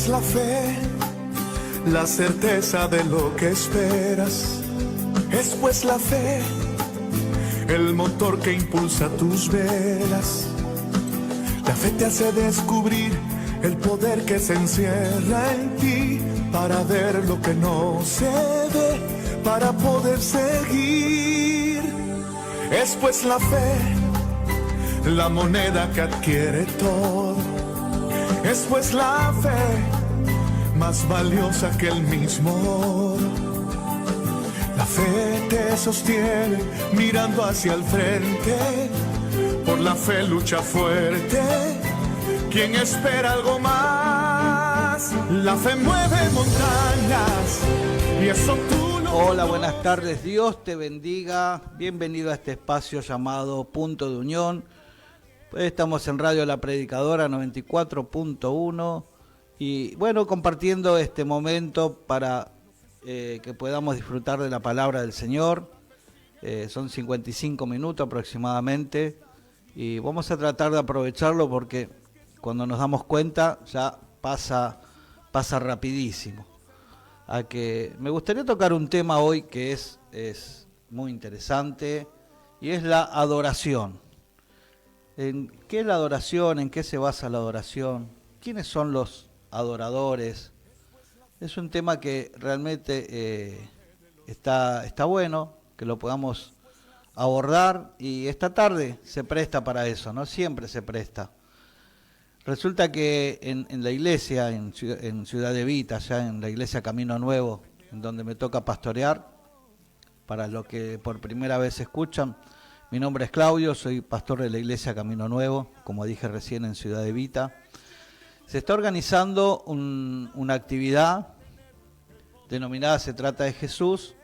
pues la fe, la certeza de lo que esperas. Es pues la fe, el motor que impulsa tus velas. La fe te hace descubrir el poder que se encierra en ti, para ver lo que no se ve, para poder seguir. Es pues la fe, la moneda que adquiere todo. Es pues la fe, más valiosa que el mismo oro. La fe te sostiene mirando hacia el frente. Por la fe lucha fuerte quien espera algo más. La fe mueve montañas y eso tú lo... Hola, buenas tardes, Dios te bendiga. Bienvenido a este espacio llamado Punto de Unión. Estamos en Radio La Predicadora 94.1 y bueno, compartiendo este momento para que podamos disfrutar de la palabra del Señor. Son 55 minutos aproximadamente y vamos a tratar de aprovecharlo porque cuando nos damos cuenta ya pasa rapidísimo. A que me gustaría tocar un tema hoy que es muy interesante y es la adoración. ¿En qué es la adoración? ¿En qué se basa la adoración? ¿Quiénes son los adoradores? Es un tema que realmente está bueno que lo podamos abordar y esta tarde se presta para eso, ¿no? Siempre se presta. Resulta que en la iglesia, en Ciudad de Vita, ya en la iglesia Camino Nuevo, en donde me toca pastorear, para los que por primera vez escuchan, mi nombre es Claudio, soy pastor de la iglesia Camino Nuevo, como dije recién, en Ciudad de Vita. Se está organizando una actividad denominada Se Trata de Jesús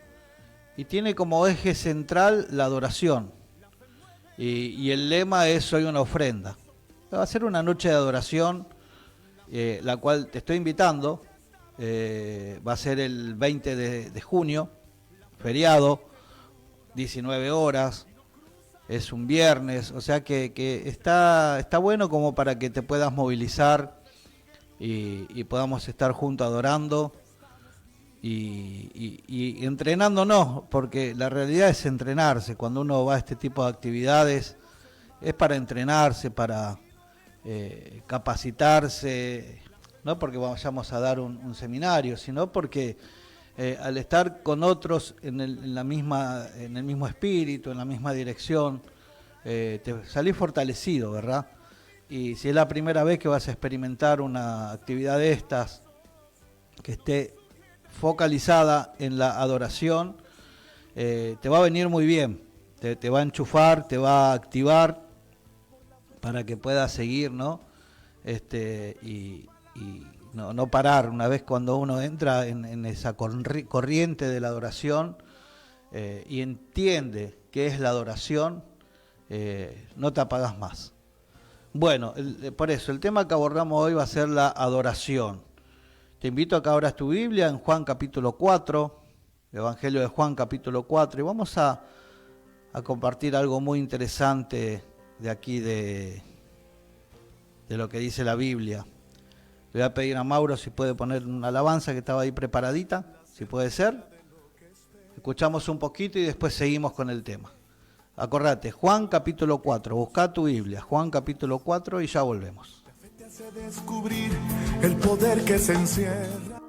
y tiene como eje central la adoración. Y el lema es Soy una ofrenda. Va a ser una noche de adoración, la cual te estoy invitando. Va a ser el 20 de junio, feriado, 19 horas. Es un viernes, o sea que está bueno como para que te puedas movilizar y podamos estar juntos adorando y entrenándonos, porque la realidad es entrenarse. Cuando uno va a este tipo de actividades es para entrenarse, para capacitarse, no porque vayamos a dar un seminario, sino porque al estar con otros en el mismo espíritu, en la misma dirección, te salís fortalecido, ¿verdad? Y si es la primera vez que vas a experimentar una actividad de estas, que esté focalizada en la adoración, te va a venir muy bien, te va a enchufar, te va a activar para que puedas seguir, ¿no? Y no parar. Una vez cuando uno entra en esa corriente de la adoración y entiende qué es la adoración, no te apagas más. Bueno, por eso el tema que abordamos hoy va a ser la adoración. Te invito a que abras tu Biblia en Juan capítulo 4, Evangelio de Juan capítulo 4, y vamos a compartir algo muy interesante de aquí de lo que dice la Biblia. Le voy a pedir a Mauro si puede poner una alabanza que estaba ahí preparadita, si puede ser. Escuchamos un poquito y después seguimos con el tema. Acordate, Juan capítulo 4, busca tu Biblia, Juan capítulo 4 y ya volvemos. La fe te hace descubrir el poder que se encierra.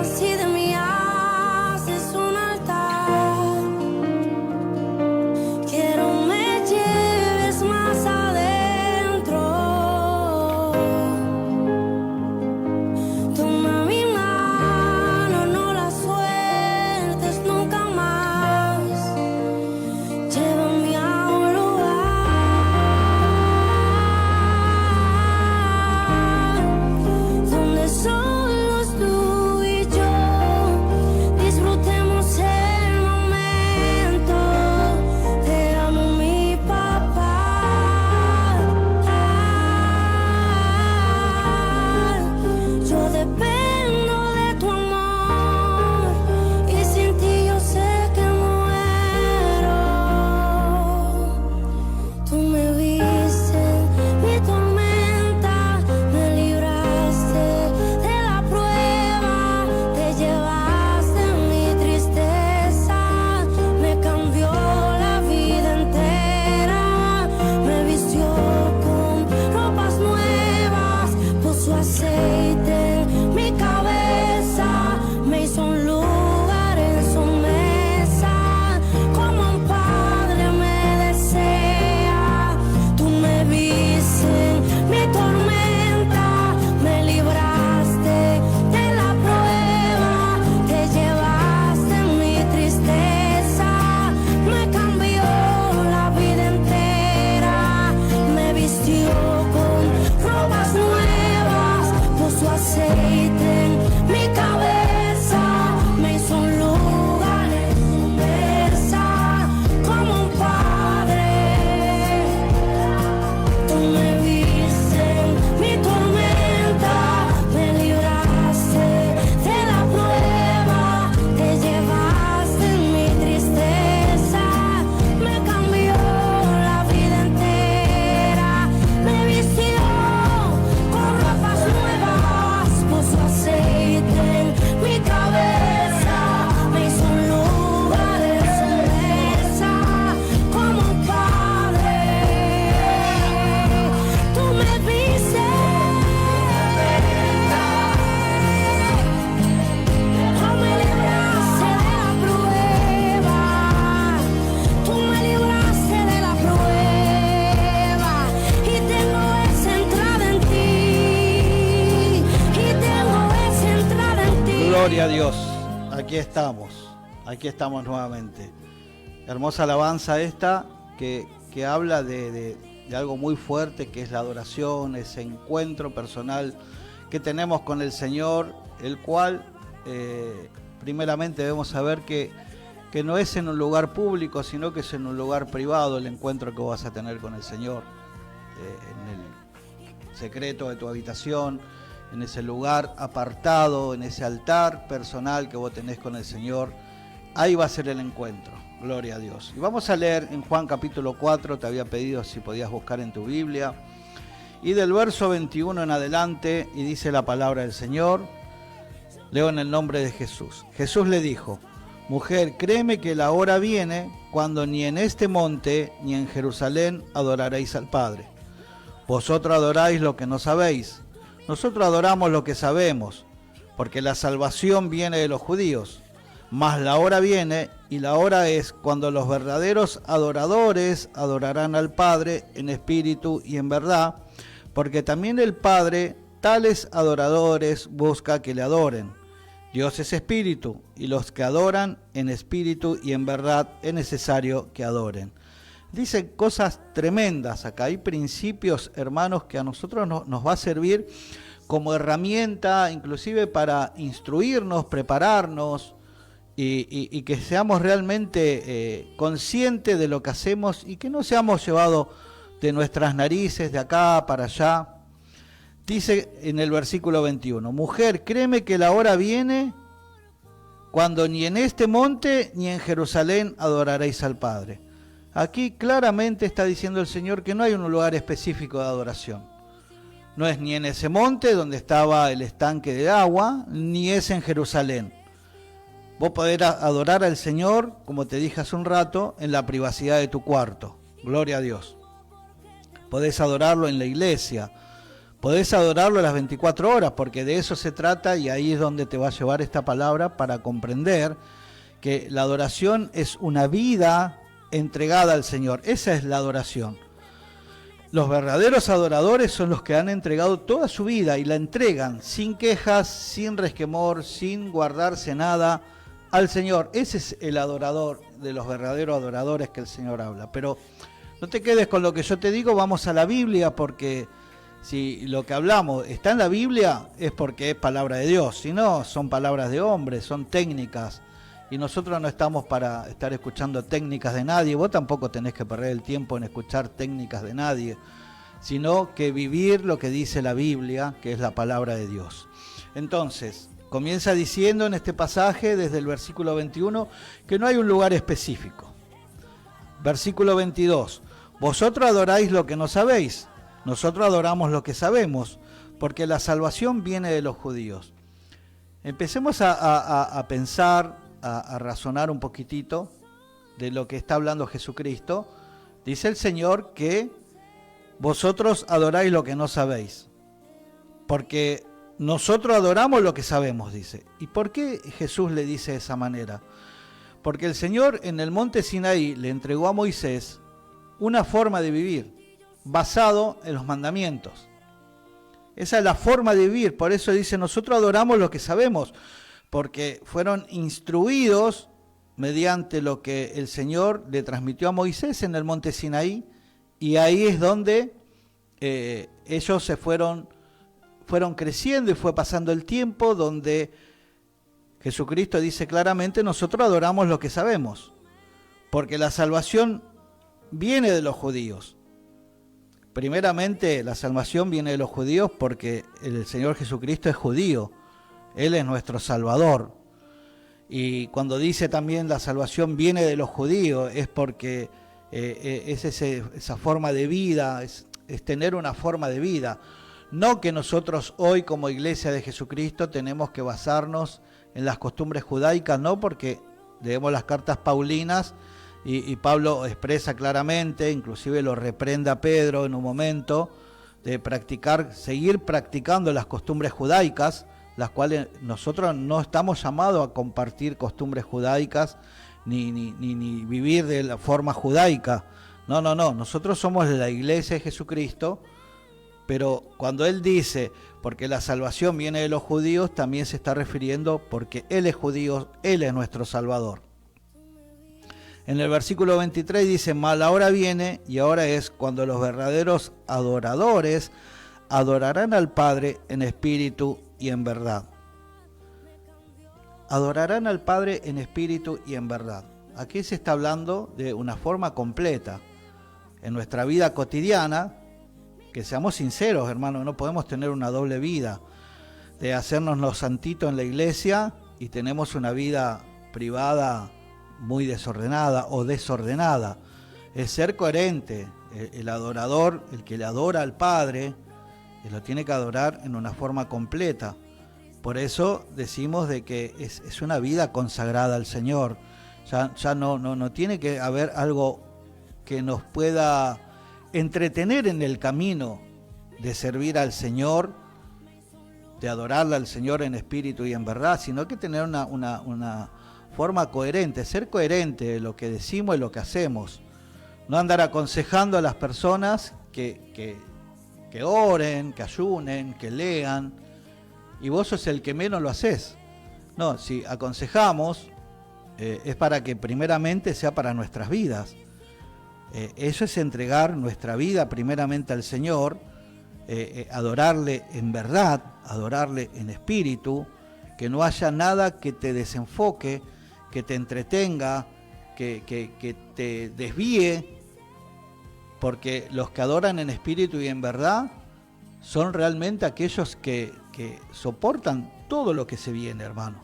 Si de mí haces un altar, Gloria a Dios, aquí estamos nuevamente. Hermosa alabanza esta que habla de algo muy fuerte, que es la adoración, ese encuentro personal que tenemos con el Señor, el cual primeramente debemos saber que no es en un lugar público, sino que es en un lugar privado el encuentro que vas a tener con el Señor, en el secreto de tu habitación, en ese lugar apartado, en ese altar personal que vos tenés con el Señor. Ahí va a ser el encuentro, gloria a Dios. Y vamos a leer en Juan capítulo 4, te había pedido si podías buscar en tu Biblia, y del verso 21 en adelante, y dice la palabra del Señor. Leo en el nombre de Jesús. Jesús le dijo: mujer, créeme que la hora viene cuando ni en este monte ni en Jerusalén adoraréis al Padre. Vosotros adoráis lo que no sabéis, nosotros adoramos lo que sabemos, porque la salvación viene de los judíos. Mas la hora viene, y la hora es, cuando los verdaderos adoradores adorarán al Padre en espíritu y en verdad, porque también el Padre tales adoradores busca que le adoren. Dios es espíritu, y los que adoran en espíritu y en verdad es necesario que adoren. Dice cosas tremendas acá, hay principios, hermanos, que a nosotros nos va a servir como herramienta, inclusive para instruirnos, prepararnos, y que seamos realmente conscientes de lo que hacemos y que no seamos llevados de nuestras narices de acá para allá. Dice en el versículo 21, mujer, créeme que la hora viene cuando ni en este monte ni en Jerusalén adoraréis al Padre. Aquí claramente está diciendo el Señor que no hay un lugar específico de adoración. No es ni en ese monte donde estaba el estanque de agua, ni es en Jerusalén. Vos podés adorar al Señor, como te dije hace un rato, en la privacidad de tu cuarto. Gloria a Dios. Podés adorarlo en la iglesia. Podés adorarlo a las 24 horas, porque de eso se trata, y ahí es donde te va a llevar esta palabra para comprender que la adoración es una vida entregada al Señor. Esa es la adoración. Los verdaderos adoradores son los que han entregado toda su vida y la entregan sin quejas, sin resquemor, sin guardarse nada al Señor. Ese es el adorador, de los verdaderos adoradores que el Señor habla. Pero no te quedes con lo que yo te digo, vamos a la Biblia, porque si lo que hablamos está en la Biblia es porque es palabra de Dios. Si no, son palabras de hombres, son técnicas. Y nosotros no estamos para estar escuchando técnicas de nadie. Vos tampoco tenés que perder el tiempo en escuchar técnicas de nadie, sino que vivir lo que dice la Biblia, que es la palabra de Dios. Entonces, comienza diciendo en este pasaje, desde el versículo 21, que no hay un lugar específico. Versículo 22, vosotros adoráis lo que no sabéis, nosotros adoramos lo que sabemos, porque la salvación viene de los judíos. Empecemos a pensar, a razonar un poquitito de lo que está hablando Jesucristo. Dice el Señor que vosotros adoráis lo que no sabéis, porque nosotros adoramos lo que sabemos, dice. ¿Y por qué Jesús le dice de esa manera? Porque el Señor en el monte Sinaí le entregó a Moisés una forma de vivir, basado en los mandamientos. Esa es la forma de vivir, por eso dice, nosotros adoramos lo que sabemos, porque fueron instruidos mediante lo que el Señor le transmitió a Moisés en el monte Sinaí, y ahí es donde ellos se fueron creciendo y fue pasando el tiempo, donde Jesucristo dice claramente, nosotros adoramos lo que sabemos, porque la salvación viene de los judíos. Primeramente, la salvación viene de los judíos porque el Señor Jesucristo es judío. Él es nuestro Salvador. Y cuando dice también la salvación viene de los judíos, es porque es esa forma de vida, es tener una forma de vida. No que nosotros hoy como Iglesia de Jesucristo tenemos que basarnos en las costumbres judaicas, no, porque leemos las cartas paulinas y Pablo expresa claramente, inclusive lo reprende a Pedro en un momento, de seguir practicando las costumbres judaicas, las cuales nosotros no estamos llamados a compartir costumbres judaicas ni vivir de la forma judaica. No, nosotros somos la Iglesia de Jesucristo Pero cuando él dice, porque la salvación viene de los judíos, también se está refiriendo porque él es judío, él es nuestro Salvador. En el versículo 23 dice, mas la hora viene y ahora es cuando los verdaderos adoradores adorarán al Padre en espíritu y en verdad. Adorarán al Padre en espíritu y en verdad. Aquí se está hablando de una forma completa. En nuestra vida cotidiana, que seamos sinceros, hermanos, no podemos tener una doble vida, de hacernos los santitos en la iglesia y tenemos una vida privada muy desordenada o desordenada. Es ser coherente. El adorador, el que le adora al Padre, lo tiene que adorar en una forma completa. Por eso decimos de que es una vida consagrada al Señor. Ya no tiene que haber algo que nos pueda entretener en el camino de servir al Señor, de adorarle al Señor en espíritu y en verdad, sino que tener una forma coherente, ser coherente de lo que decimos y lo que hacemos. No andar aconsejando a las personas que oren, que ayunen, que lean, y vos sos el que menos lo haces. No, si aconsejamos, es para que primeramente sea para nuestras vidas. Eso es entregar nuestra vida primeramente al Señor, adorarle en verdad, adorarle en espíritu, que no haya nada que te desenfoque, que te entretenga, que te desvíe, porque los que adoran en espíritu y en verdad son realmente aquellos que soportan todo lo que se viene, hermano.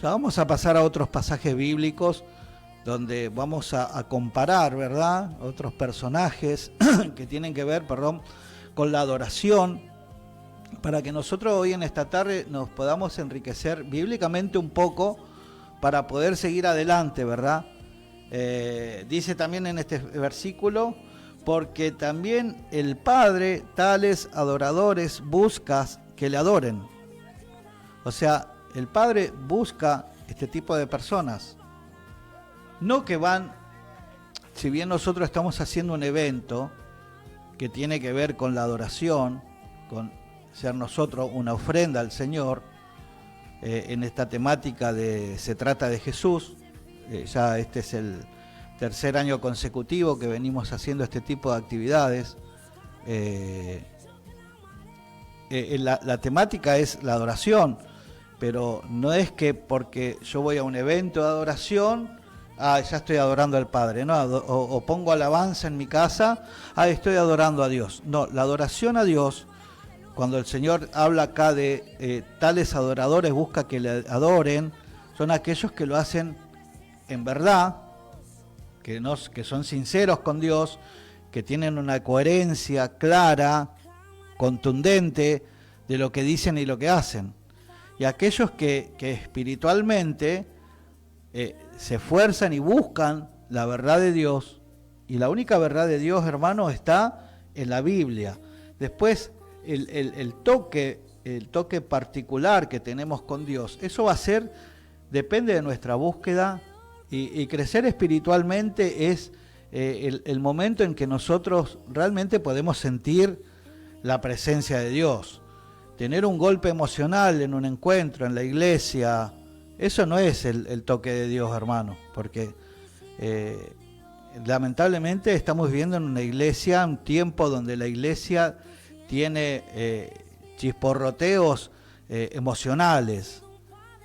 Ya vamos a pasar a otros pasajes bíblicos donde vamos a comparar, ¿verdad?, otros personajes que tienen que ver, con la adoración, para que nosotros hoy en esta tarde nos podamos enriquecer bíblicamente un poco para poder seguir adelante, ¿verdad? Dice también en este versículo, porque también el Padre tales adoradores buscas que le adoren. O sea, el Padre busca este tipo de personas. No que van, si bien nosotros estamos haciendo un evento que tiene que ver con la adoración, con ser nosotros una ofrenda al Señor, en esta temática de Se trata de Jesús, ya este es el tercer año consecutivo que venimos haciendo este tipo de actividades. La temática es la adoración, pero no es que porque yo voy a un evento de adoración, ya estoy adorando al Padre, ¿no? O pongo alabanza en mi casa, estoy adorando a Dios. No, la adoración a Dios, cuando el Señor habla acá de tales adoradores, busca que le adoren, son aquellos que lo hacen en verdad, que son sinceros con Dios, que tienen una coherencia clara, contundente de lo que dicen y lo que hacen. Y aquellos que espiritualmente se esfuerzan y buscan la verdad de Dios, y la única verdad de Dios, hermano, está en la Biblia. Después, el toque particular que tenemos con Dios, eso va a ser, depende de nuestra búsqueda, y crecer espiritualmente es el momento en que nosotros realmente podemos sentir la presencia de Dios. Tener un golpe emocional en un encuentro, en la iglesia, eso no es el toque de Dios, hermano, porque lamentablemente estamos viviendo en una iglesia, un tiempo donde la iglesia tiene chisporroteos emocionales.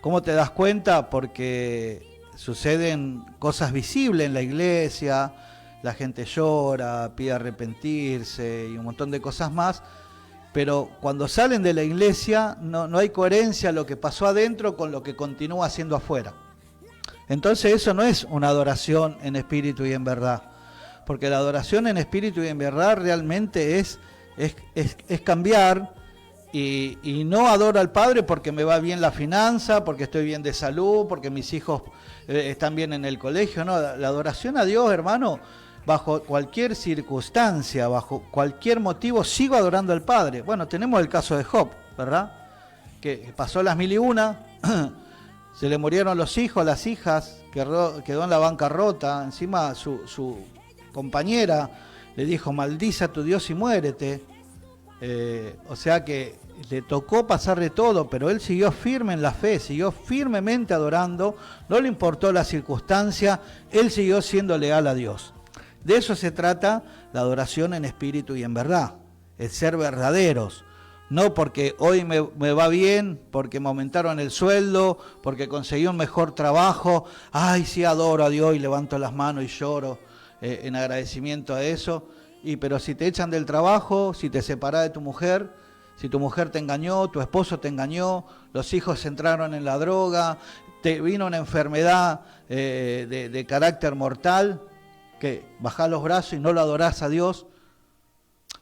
¿Cómo te das cuenta? Porque suceden cosas visibles en la iglesia, la gente llora, pide arrepentirse y un montón de cosas más, pero cuando salen de la iglesia no hay coherencia lo que pasó adentro con lo que continúa haciendo afuera. Entonces eso no es una adoración en espíritu y en verdad, porque la adoración en espíritu y en verdad realmente es cambiar, y no adoro al Padre porque me va bien la finanza, porque estoy bien de salud, porque mis hijos están bien en el colegio. No, la adoración a Dios, hermano, bajo cualquier circunstancia, bajo cualquier motivo, sigo adorando al Padre. Bueno, tenemos el caso de Job, ¿verdad? Que pasó las 1001, se le murieron los hijos, las hijas, quedó en la bancarrota. Encima su compañera le dijo: maldice a tu Dios y muérete. O sea que le tocó pasar de todo, pero él siguió firme en la fe, siguió firmemente adorando, no le importó la circunstancia, él siguió siendo leal a Dios. De eso se trata la adoración en espíritu y en verdad, el ser verdaderos. No porque hoy me va bien, porque me aumentaron el sueldo, porque conseguí un mejor trabajo. Ay, sí, adoro a Dios y levanto las manos y lloro en agradecimiento a eso. Pero si te echan del trabajo, si te separás de tu mujer, si tu mujer te engañó, tu esposo te engañó, los hijos entraron en la droga, te vino una enfermedad de carácter mortal, que bajás los brazos y no lo adorás a Dios.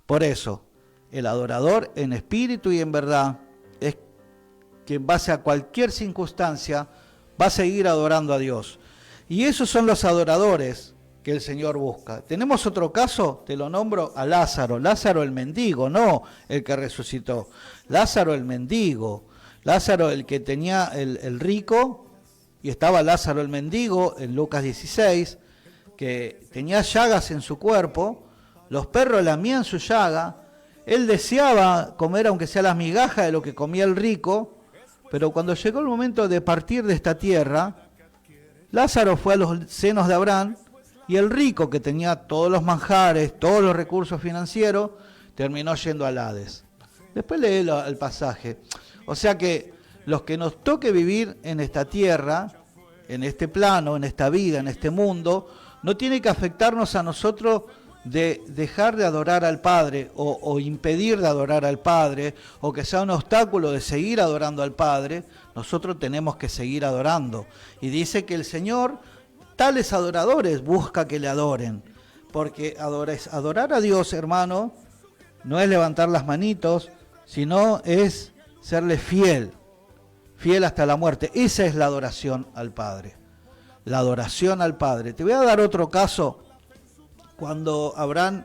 Por eso, el adorador en espíritu y en verdad es que en base a cualquier circunstancia va a seguir adorando a Dios. Y esos son los adoradores que el Señor busca. Tenemos otro caso, te lo nombro, a Lázaro. Lázaro el mendigo, no el que resucitó. Lázaro el mendigo. Lázaro el que tenía el rico, y estaba Lázaro el mendigo en Lucas 16, que tenía llagas en su cuerpo, los perros lamían su llaga. Él deseaba comer aunque sea las migajas de lo que comía el rico, pero cuando llegó el momento de partir de esta tierra, Lázaro fue a los senos de Abraham y el rico, que tenía todos los manjares, todos los recursos financieros, terminó yendo al Hades. Después lee el pasaje. O sea que los que nos toque vivir en esta tierra, en este plano, en esta vida, en este mundo, no tiene que afectarnos a nosotros de dejar de adorar al Padre o impedir de adorar al Padre, o que sea un obstáculo de seguir adorando al Padre. Nosotros tenemos que seguir adorando. Y dice que el Señor, tales adoradores, busca que le adoren. Porque adorar a Dios, hermano, no es levantar las manitos, sino es serle fiel, fiel hasta la muerte. Esa es la adoración al Padre. La adoración al Padre. Te voy a dar otro caso. Cuando Abraham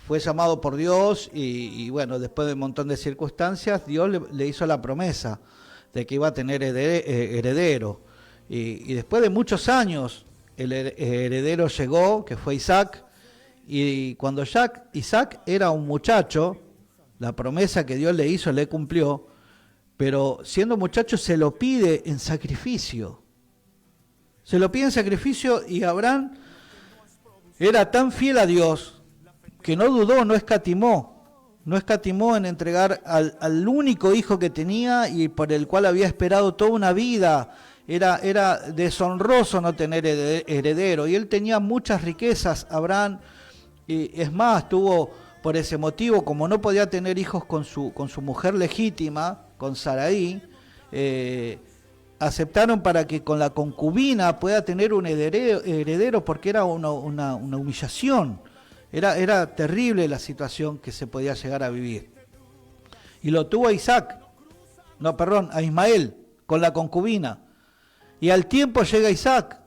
fue llamado por Dios y bueno, después de un montón de circunstancias, Dios le hizo la promesa de que iba a tener heredero. Y después de muchos años, el heredero llegó, que fue Isaac, y cuando Isaac era un muchacho, la promesa que Dios le hizo le cumplió, pero siendo muchacho se lo pide en sacrificio. Se lo pide en sacrificio, y Abraham era tan fiel a Dios que no dudó, no escatimó en entregar al único hijo que tenía y por el cual había esperado toda una vida. Era deshonroso no tener heredero, y él tenía muchas riquezas, Abraham, y es más, tuvo por ese motivo, como no podía tener hijos con su mujer legítima, con Sarai, aceptaron para que con la concubina pueda tener un heredero, porque era una humillación. Era terrible la situación que se podía llegar a vivir. Y lo tuvo a Ismael, con la concubina. Y al tiempo llega Isaac,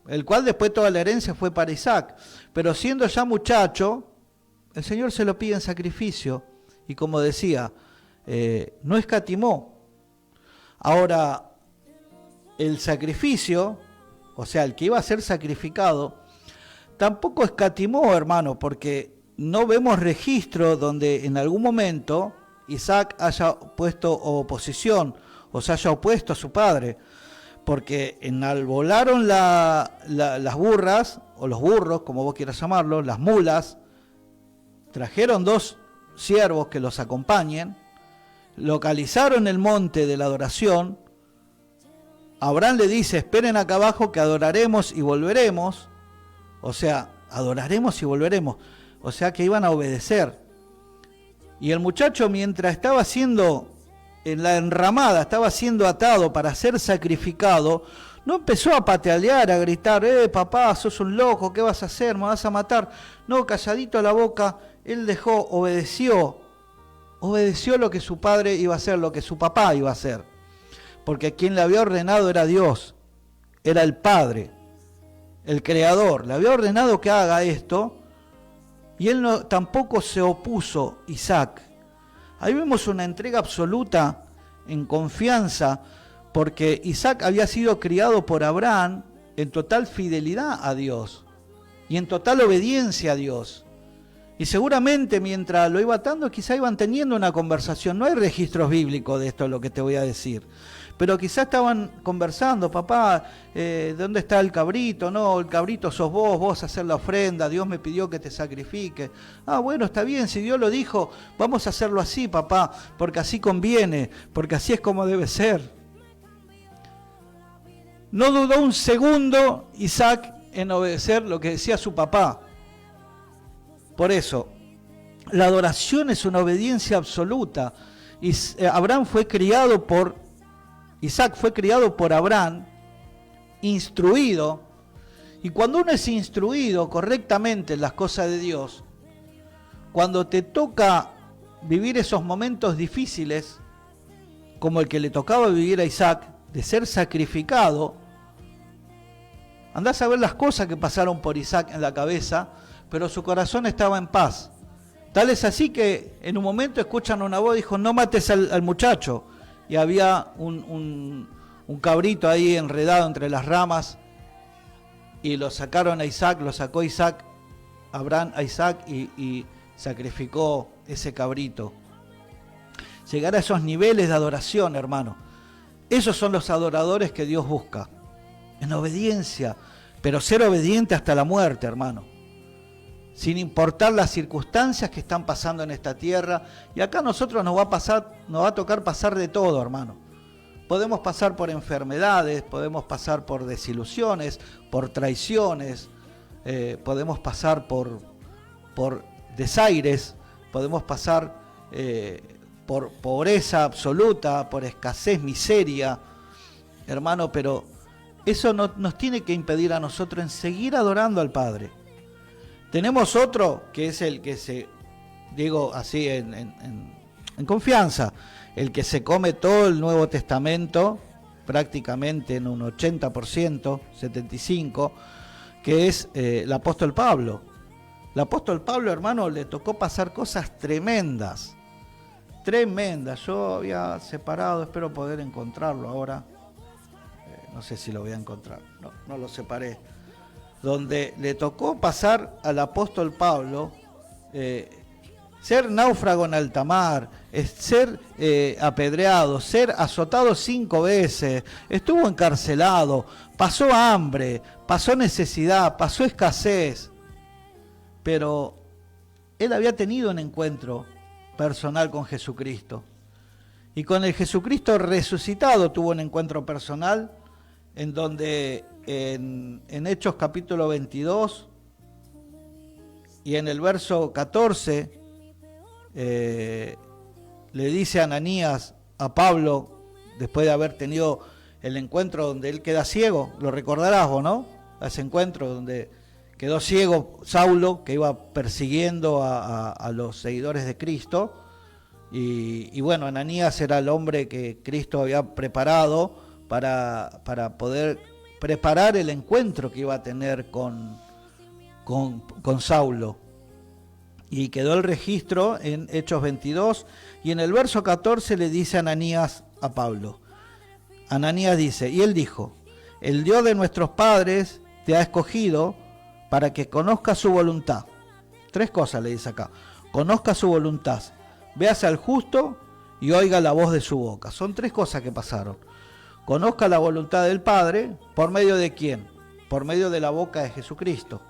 el cual después toda la herencia fue para Isaac. Pero siendo ya muchacho, el Señor se lo pide en sacrificio. Y como decía, no escatimó. Ahora, el sacrificio, o sea, el que iba a ser sacrificado, tampoco escatimó, hermano, porque no vemos registro donde en algún momento Isaac haya puesto oposición o se haya opuesto a su padre, porque enalbolaron las burras, o los burros, como vos quieras llamarlo, las mulas, trajeron 2 siervos que los acompañen, localizaron el monte de la adoración. Abraham le dice, esperen acá abajo que adoraremos y volveremos. O sea, adoraremos y volveremos. O sea que iban a obedecer. Y el muchacho, mientras estaba siendo en la enramada, estaba siendo atado para ser sacrificado, no empezó a patalear, a gritar, papá, sos un loco, ¿qué vas a hacer? ¿Me vas a matar? No, calladito a la boca, él obedeció lo que su padre iba a hacer, lo que su papá iba a hacer. Porque quien le había ordenado era Dios, era el Padre, el Creador. Le había ordenado que haga esto, y él tampoco se opuso, Isaac. Ahí vemos una entrega absoluta en confianza, porque Isaac había sido criado por Abraham en total fidelidad a Dios y en total obediencia a Dios. Y seguramente mientras lo iba atando, quizá iban teniendo una conversación. No hay registros bíblicos de esto, lo que te voy a decir. Pero quizá estaban conversando, papá, ¿dónde está el cabrito? No, el cabrito sos vos hacer la ofrenda, Dios me pidió que te sacrifique. Ah, bueno, está bien, si Dios lo dijo, vamos a hacerlo así, papá, porque así conviene, porque así es como debe ser. No dudó un segundo Isaac en obedecer lo que decía su papá. Por eso, la adoración es una obediencia absoluta. Isaac fue criado por Abraham, instruido, y cuando uno es instruido correctamente en las cosas de Dios, cuando te toca vivir esos momentos difíciles, como el que le tocaba vivir a Isaac, de ser sacrificado, andás a ver las cosas que pasaron por Isaac en la cabeza, pero su corazón estaba en paz. Tal es así que en un momento escuchan una voz, dijo, no mates al muchacho. Y había un cabrito ahí enredado entre las ramas, y lo sacaron a Isaac, lo sacó Isaac, Abraham a Isaac, y sacrificó ese cabrito. Llegar a esos niveles de adoración, hermano. Esos son los adoradores que Dios busca. En obediencia, pero ser obediente hasta la muerte, hermano. Sin importar las circunstancias que están pasando en esta tierra. Y acá a nosotros nos va a tocar pasar de todo, hermano. Podemos pasar por enfermedades, podemos pasar por desilusiones, por traiciones, podemos pasar por desaires, podemos pasar por pobreza absoluta, por escasez, miseria, hermano, pero eso no nos tiene que impedir a nosotros en seguir adorando al Padre. Tenemos otro que es el que se, digo así en confianza, el que se come todo el Nuevo Testamento, prácticamente en un 80%, 75%, que es el apóstol Pablo. El apóstol Pablo, hermano, le tocó pasar cosas tremendas. Yo había separado, espero poder encontrarlo ahora. No sé si lo voy a encontrar, no lo separé. Donde le tocó pasar al apóstol Pablo, ser náufrago en alta mar, ser apedreado, ser azotado 5 veces, estuvo encarcelado, pasó hambre, pasó necesidad, pasó escasez, pero él había tenido un encuentro personal con Jesucristo, y con el Jesucristo resucitado tuvo un encuentro personal, en donde en Hechos capítulo 22 y en el verso 14 le dice a Ananías a Pablo, después de haber tenido el encuentro donde él queda ciego, lo recordarás vos, ¿no? Ese encuentro donde quedó ciego Saulo, que iba persiguiendo a los seguidores de Cristo, y bueno, Ananías era el hombre que Cristo había preparado para poder preparar el encuentro que iba a tener con Saulo. Y quedó el registro en Hechos 22, y en el verso 14 le dice Ananías a Pablo. Ananías dice, y él dijo, el Dios de nuestros padres te ha escogido para que conozcas su voluntad. 3 cosas le dice acá. Conozca su voluntad, veas al justo y oiga la voz de su boca. Son 3 cosas que pasaron. Conozca la voluntad del Padre, ¿por medio de quién? Por medio de la boca de Jesucristo.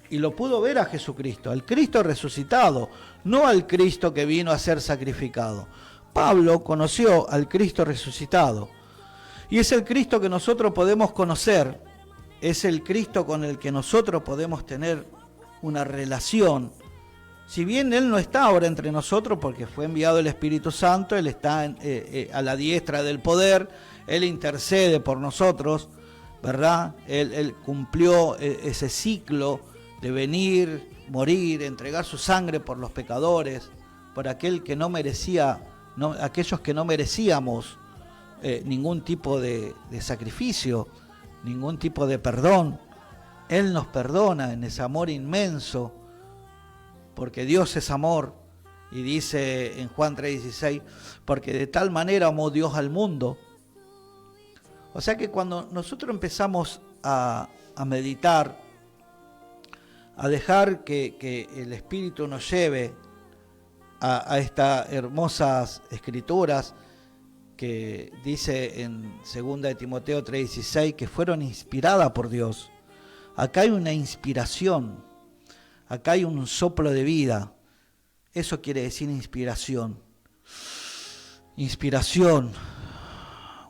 Y lo pudo ver a Jesucristo, al Cristo resucitado, no al Cristo que vino a ser sacrificado. Pablo conoció al Cristo resucitado. Y es el Cristo que nosotros podemos conocer, es el Cristo con el que nosotros podemos tener una relación. Si bien Él no está ahora entre nosotros porque fue enviado el Espíritu Santo, Él está a la diestra del poder, Él intercede por nosotros, ¿verdad? Él cumplió ese ciclo de venir, morir, entregar su sangre por los pecadores, por aquel que no merecía, aquellos que no merecíamos ningún tipo de sacrificio, ningún tipo de perdón. Él nos perdona en ese amor inmenso, porque Dios es amor, y dice en Juan 3:16, porque de tal manera amó Dios al mundo. O sea que cuando nosotros empezamos a meditar, a dejar que el Espíritu nos lleve a estas hermosas escrituras que dice en 2 de Timoteo 3:16 que fueron inspiradas por Dios. Acá hay una inspiración, acá hay un soplo de vida. Eso quiere decir inspiración. Inspiración,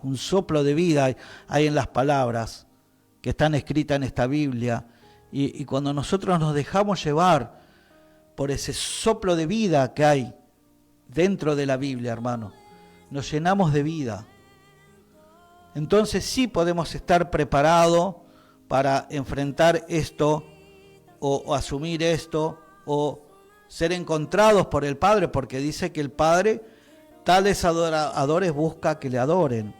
un soplo de vida hay en las palabras que están escritas en esta Biblia. Y cuando nosotros nos dejamos llevar por ese soplo de vida que hay dentro de la Biblia, hermano, nos llenamos de vida. Entonces sí podemos estar preparados para enfrentar esto o asumir esto o ser encontrados por el Padre, porque dice que el Padre tales adoradores busca que le adoren.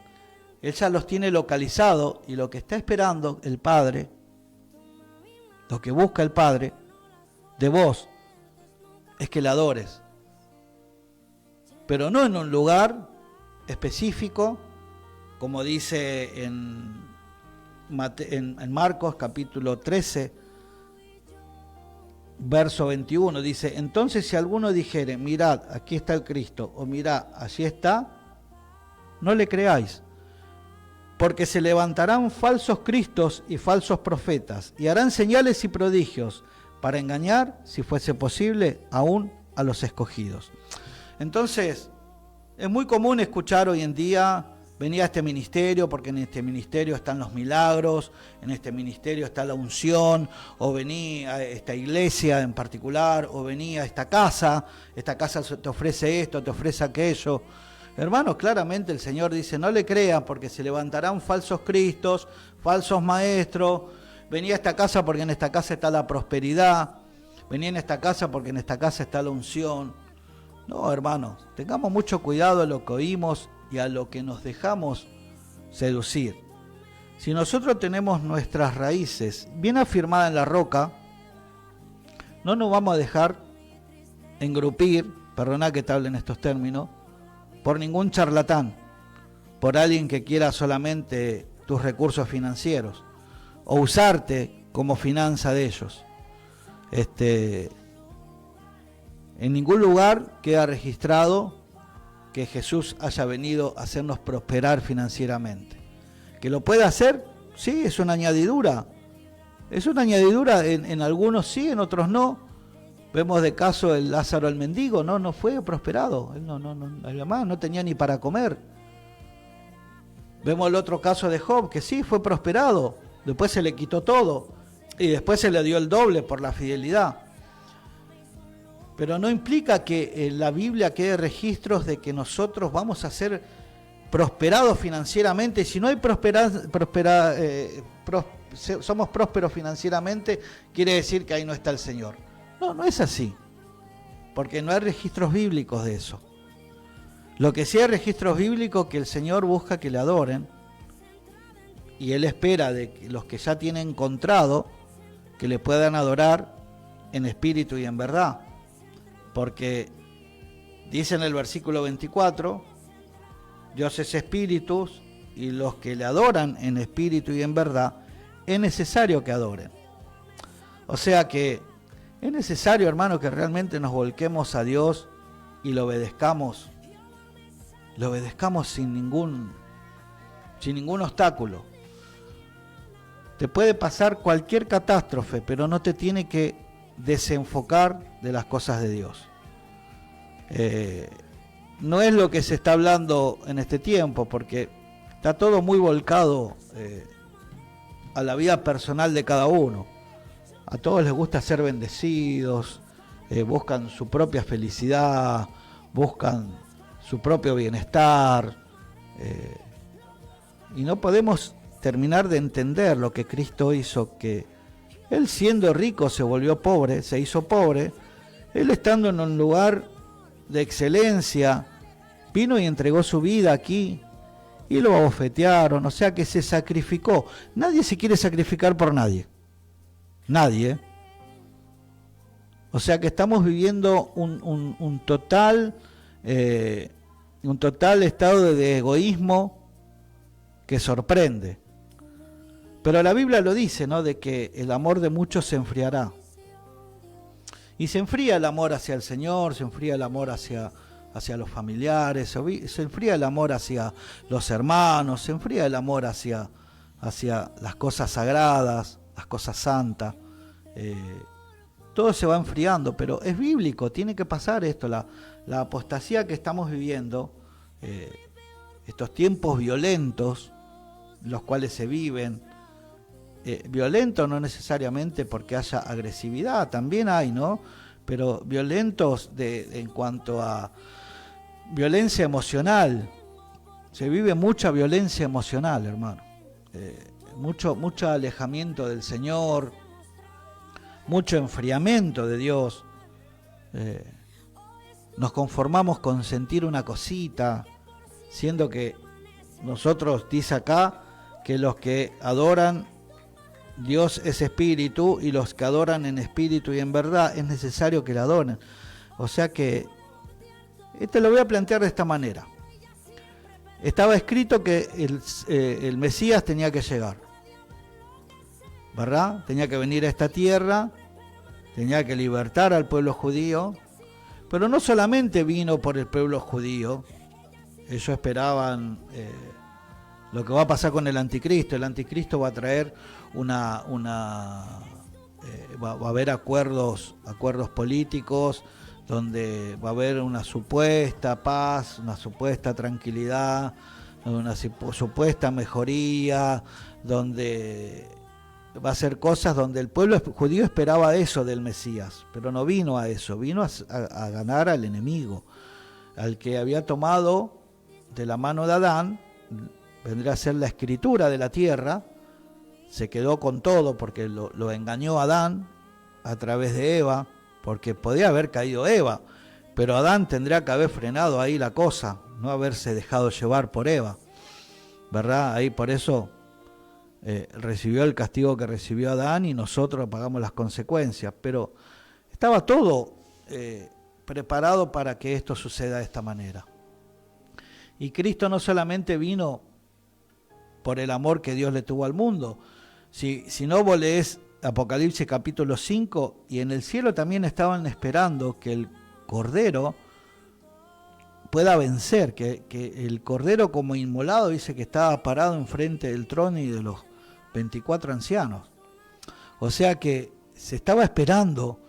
Él ya los tiene localizados y lo que está esperando el Padre, lo que busca el Padre de vos, es que le adores. Pero no en un lugar específico, como dice en Marcos capítulo 13, verso 21, dice: entonces si alguno dijere, mirad, aquí está el Cristo, o mirad, allí está, no le creáis, porque se levantarán falsos cristos y falsos profetas, y harán señales y prodigios, para engañar, si fuese posible, aún a los escogidos. Entonces, es muy común escuchar hoy en día: vení a este ministerio porque en este ministerio están los milagros, en este ministerio está la unción, o vení a esta iglesia en particular, o vení a esta casa te ofrece esto, te ofrece aquello. Hermanos, claramente el Señor dice: no le crean, porque se levantarán falsos cristos, falsos maestros. Vení a esta casa porque en esta casa está la prosperidad. Vení en esta casa porque en esta casa está la unción. No, hermanos, tengamos mucho cuidado a lo que oímos y a lo que nos dejamos seducir. Si nosotros tenemos nuestras raíces bien afirmadas en la roca, no nos vamos a dejar engrupir, perdona que te hable en estos términos, por ningún charlatán, por alguien que quiera solamente tus recursos financieros o usarte como finanza de ellos. En ningún lugar queda registrado que Jesús haya venido a hacernos prosperar financieramente. ¿Que lo puede hacer? Sí, es una añadidura. Es una añadidura, en algunos sí, en otros no. Vemos de caso el Lázaro el mendigo, no fue prosperado. Él además no tenía ni para comer. Vemos el otro caso de Job, que sí, fue prosperado. Después se le quitó todo. Y después se le dio el doble por la fidelidad. Pero no implica que en la Biblia quede registros de que nosotros vamos a ser prosperados financieramente. Si no hay somos prósperos financieramente, quiere decir que ahí no está el Señor. No es así, porque no hay registros bíblicos de eso. Lo que sí hay registros bíblicos, que el Señor busca que le adoren, y Él espera de que los que ya tienen encontrado, que le puedan adorar en espíritu y en verdad. Porque dice en el versículo 24, Dios es espíritu, y los que le adoran en espíritu y en verdad, es necesario que adoren. O sea que es necesario, hermano, que realmente nos volquemos a Dios y lo obedezcamos sin ningún obstáculo. Te puede pasar cualquier catástrofe, pero no te tiene que desenfocar de las cosas de Dios. No es lo que se está hablando en este tiempo, porque está todo muy volcado a la vida personal de cada uno. A todos les gusta ser bendecidos, buscan su propia felicidad, buscan su propio bienestar, y no podemos terminar de entender lo que Cristo hizo, que Él, siendo rico, se volvió pobre, se hizo pobre. Él, estando en un lugar de excelencia, vino y entregó su vida aquí, y lo abofetearon, o sea que se sacrificó. Nadie se quiere sacrificar por nadie. Nadie. O sea que estamos viviendo un total estado de egoísmo que sorprende. Pero la Biblia lo dice, ¿no? De que el amor de muchos se enfriará. Y se enfría el amor hacia el Señor, se enfría el amor hacia los familiares, se enfría el amor hacia los hermanos, se enfría el amor hacia las cosas sagradas, las cosas santas. Todo se va enfriando, pero es bíblico, tiene que pasar esto, la apostasía que estamos viviendo, estos tiempos violentos, los cuales se viven, violentos no necesariamente porque haya agresividad, también hay, ¿no? Pero violentos en cuanto a violencia emocional, se vive mucha violencia emocional, hermano, mucho alejamiento del Señor, mucho enfriamiento de Dios, nos conformamos con sentir una cosita, siendo que nosotros, dice acá, que los que adoran, Dios es espíritu, y los que adoran en espíritu y en verdad es necesario que le adoren. O sea que, lo voy a plantear de esta manera. Estaba escrito que el Mesías tenía que llegar, ¿verdad? Tenía que venir a esta tierra, tenía que libertar al pueblo judío, pero no solamente vino por el pueblo judío. Ellos esperaban lo que va a pasar con el anticristo. El anticristo va a traer va a haber acuerdos políticos, donde va a haber una supuesta paz, una supuesta tranquilidad, una supuesta mejoría, donde va a ser cosas donde el pueblo judío esperaba eso del Mesías, pero no vino a eso, vino a ganar al enemigo, al que había tomado de la mano de Adán, vendría a ser la escritura de la tierra, se quedó con todo porque lo engañó Adán a través de Eva, porque podía haber caído Eva, pero Adán tendría que haber frenado ahí la cosa, no haberse dejado llevar por Eva, ¿verdad? Ahí por eso recibió el castigo que recibió Adán y nosotros pagamos las consecuencias, pero estaba todo preparado para que esto suceda de esta manera. Y Cristo no solamente vino por el amor que Dios le tuvo al mundo, si no vos lees Apocalipsis capítulo 5, y en el cielo también estaban esperando que el Cordero pueda vencer, que el Cordero como inmolado, dice que estaba parado enfrente del trono y de los 24 ancianos. O sea que se estaba esperando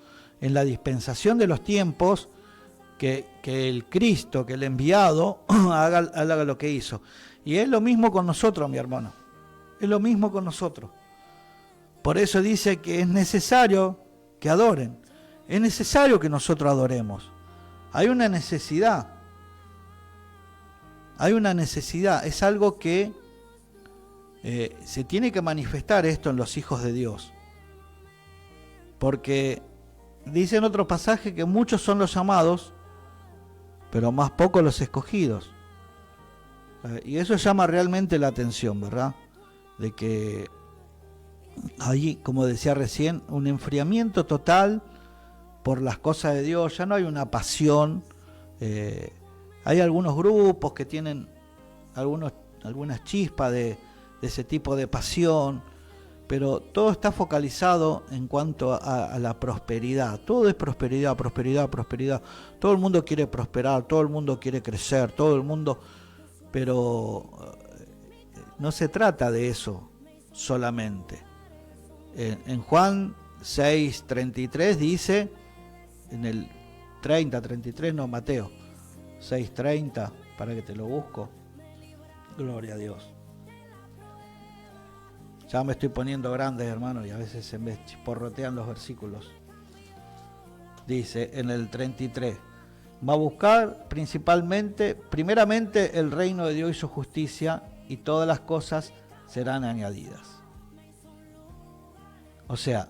en la dispensación de los tiempos que el Cristo, que el enviado, haga lo que hizo. Y es lo mismo con nosotros, mi hermano. Es lo mismo con nosotros. Por eso dice que es necesario que adoren. Es necesario que nosotros adoremos. Hay una necesidad. Hay una necesidad. Es algo que se tiene que manifestar esto en los hijos de Dios. Porque dice en otro pasaje que muchos son los llamados, pero más pocos los escogidos. Y eso llama realmente la atención, ¿verdad? De que hay, como decía recién, un enfriamiento total por las cosas de Dios. Ya no hay una pasión. Hay algunos grupos que tienen algunas chispas de ese tipo de pasión, pero todo está focalizado en cuanto a la prosperidad. Todo es prosperidad, prosperidad, prosperidad. Todo el mundo quiere prosperar, todo el mundo quiere crecer, todo el mundo... Pero no se trata de eso solamente. En Juan 6:33 dice, en el 33, no, Mateo 6:30, para que te lo busco. Gloria a Dios. Ya me estoy poniendo grande, hermano, y a veces se me chisporrotean los versículos. Dice en el 33, va a buscar primeramente el reino de Dios y su justicia, y todas las cosas serán añadidas. O sea,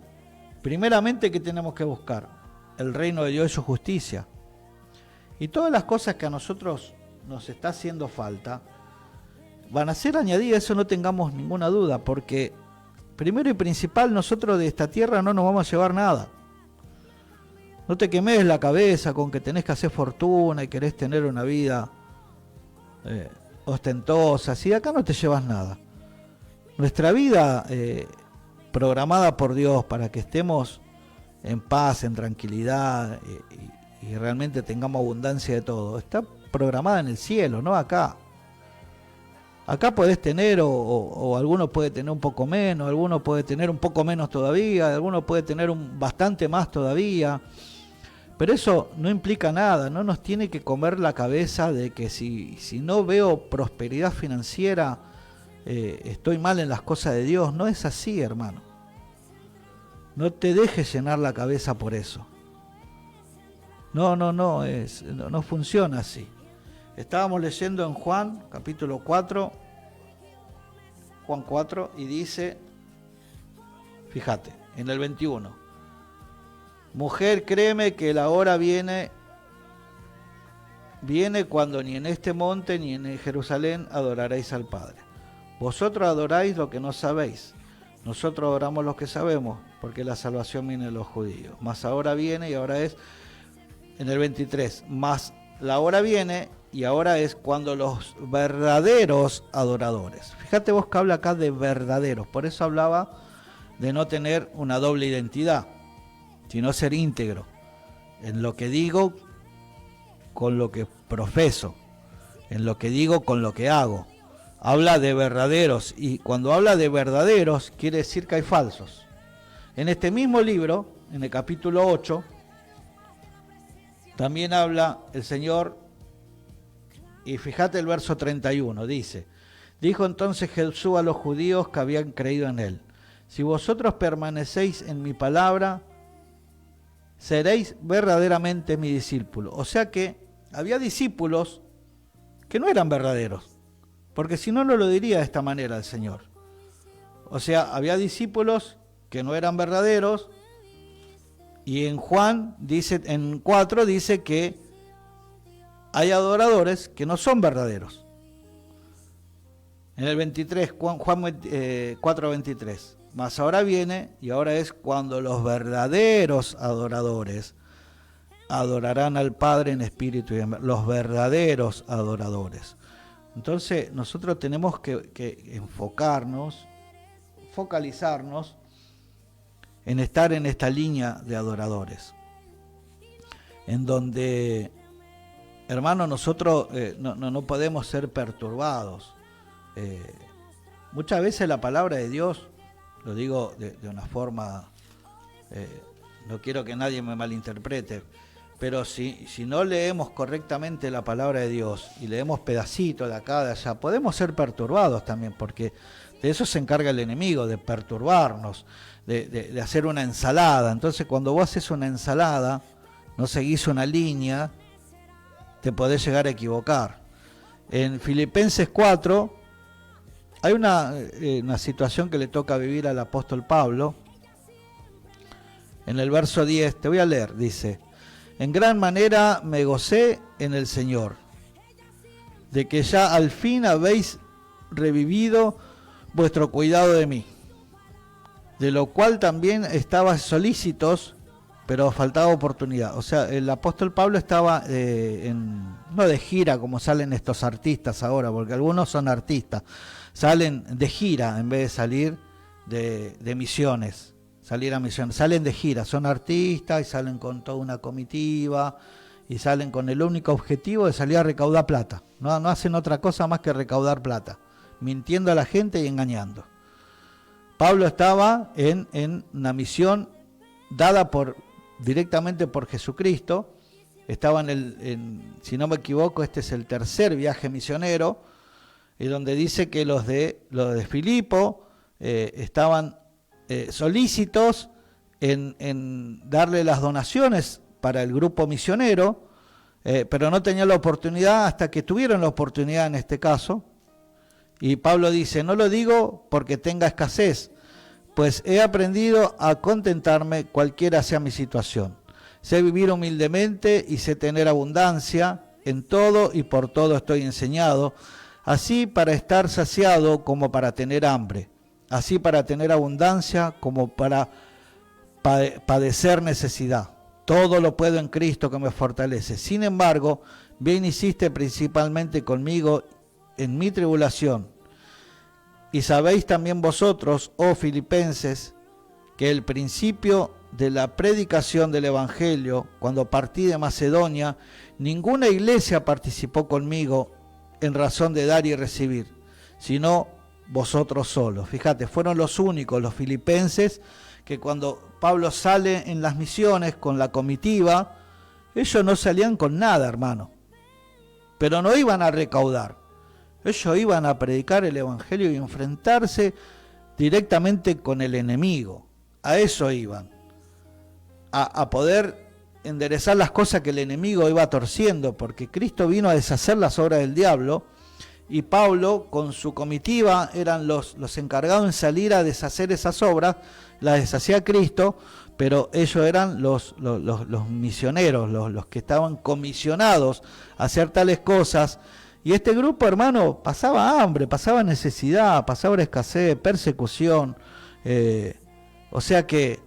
primeramente, ¿qué tenemos que buscar? El reino de Dios y su justicia. Y todas las cosas que a nosotros nos está haciendo falta van a ser añadidas, eso no tengamos ninguna duda, porque primero y principal, nosotros de esta tierra no nos vamos a llevar nada. No te quemes la cabeza con que tenés que hacer fortuna y querés tener una vida ostentosa. Si de acá no te llevas nada. Nuestra vida programada por Dios para que estemos en paz, en tranquilidad, y realmente tengamos abundancia de todo. Está programada en el cielo, no acá. Acá podés tener, o alguno puede tener un poco menos, alguno puede tener un poco menos todavía, alguno puede tener bastante más todavía. Pero eso no implica nada, no nos tiene que comer la cabeza de que si no veo prosperidad financiera, estoy mal en las cosas de Dios. No es así, hermano. No te dejes llenar la cabeza por eso. No funciona así. Estábamos leyendo en Juan, capítulo 4, Juan 4, y dice, fíjate, en el 21, mujer, créeme que la hora viene cuando ni en este monte ni en Jerusalén adoraréis al Padre. Vosotros adoráis lo que no sabéis, nosotros adoramos lo que sabemos, porque la salvación viene de los judíos. Mas ahora viene, y ahora es, en el 23, mas la hora viene y ahora es cuando los verdaderos adoradores. Fíjate vos que habla acá de verdaderos, por eso hablaba de no tener una doble identidad, sino ser íntegro en lo que digo con lo que profeso, en lo que digo con lo que hago. Habla de verdaderos, y cuando habla de verdaderos quiere decir que hay falsos. En este mismo libro, en el capítulo 8, también habla el Señor, y fíjate el verso 31, dice, dijo entonces Jesús a los judíos que habían creído en él, si vosotros permanecéis en mi palabra, seréis verdaderamente mi discípulo. O sea que había discípulos que no eran verdaderos, porque si no, no lo diría de esta manera el Señor. O sea, había discípulos que no eran verdaderos, y en Juan dice, en 4 dice que hay adoradores que no son verdaderos. En el 23, Juan 4:23, mas ahora viene, y ahora es cuando los verdaderos adoradores adorarán al Padre en espíritu y en verdad, los verdaderos adoradores. Entonces nosotros tenemos que enfocarnos, focalizarnos en estar en esta línea de adoradores, en donde, hermano, nosotros no podemos ser perturbados. Muchas veces la palabra de Dios, lo digo de una forma, no quiero que nadie me malinterprete, pero si no leemos correctamente la palabra de Dios y leemos pedacitos de acá, de allá, podemos ser perturbados también, porque de eso se encarga el enemigo, de perturbarnos, de hacer una ensalada. Entonces cuando vos haces una ensalada, no seguís una línea, te podés llegar a equivocar. En Filipenses 4 hay una situación que le toca vivir al apóstol Pablo. En el verso 10, te voy a leer, dice, en gran manera me gocé en el Señor, de que ya al fin habéis revivido vuestro cuidado de mí, de lo cual también estabais solícitos, pero faltaba oportunidad. O sea, el apóstol Pablo estaba no de gira como salen estos artistas ahora, porque algunos son artistas, salen de gira en vez de salir de misiones. Salir a misiones, salen de gira, son artistas y salen con toda una comitiva y salen con el único objetivo de salir a recaudar plata. No hacen otra cosa más que recaudar plata, mintiendo a la gente y engañando. Pablo estaba en una misión dada directamente por Jesucristo. Estaba si no me equivoco, este es el tercer viaje misionero, y donde dice que los de Filipo estaban solícitos en darle las donaciones para el grupo misionero, pero no tenían la oportunidad hasta que tuvieron la oportunidad en este caso. Y Pablo dice, no lo digo porque tenga escasez, pues he aprendido a contentarme cualquiera sea mi situación. Sé vivir humildemente y sé tener abundancia, en todo y por todo estoy enseñado, así para estar saciado como para tener hambre, así para tener abundancia como para padecer necesidad. Todo lo puedo en Cristo que me fortalece. Sin embargo, bien hiciste principalmente conmigo en mi tribulación. Y sabéis también vosotros, oh filipenses, que el principio de la predicación del Evangelio, cuando partí de Macedonia, ninguna iglesia participó conmigo en razón de dar y recibir, sino vosotros solos. Fíjate, fueron los únicos, los filipenses, que cuando Pablo sale en las misiones con la comitiva, ellos no salían con nada, hermano, pero no iban a recaudar, ellos iban a predicar el Evangelio y enfrentarse directamente con el enemigo. A eso iban, a poder enderezar las cosas que el enemigo iba torciendo, porque Cristo vino a deshacer las obras del diablo, y Pablo con su comitiva eran los encargados en salir a deshacer esas obras. Las deshacía Cristo, pero ellos eran los misioneros, los que estaban comisionados a hacer tales cosas. Y este grupo, hermano, pasaba hambre, pasaba necesidad, pasaba escasez, persecución. O sea que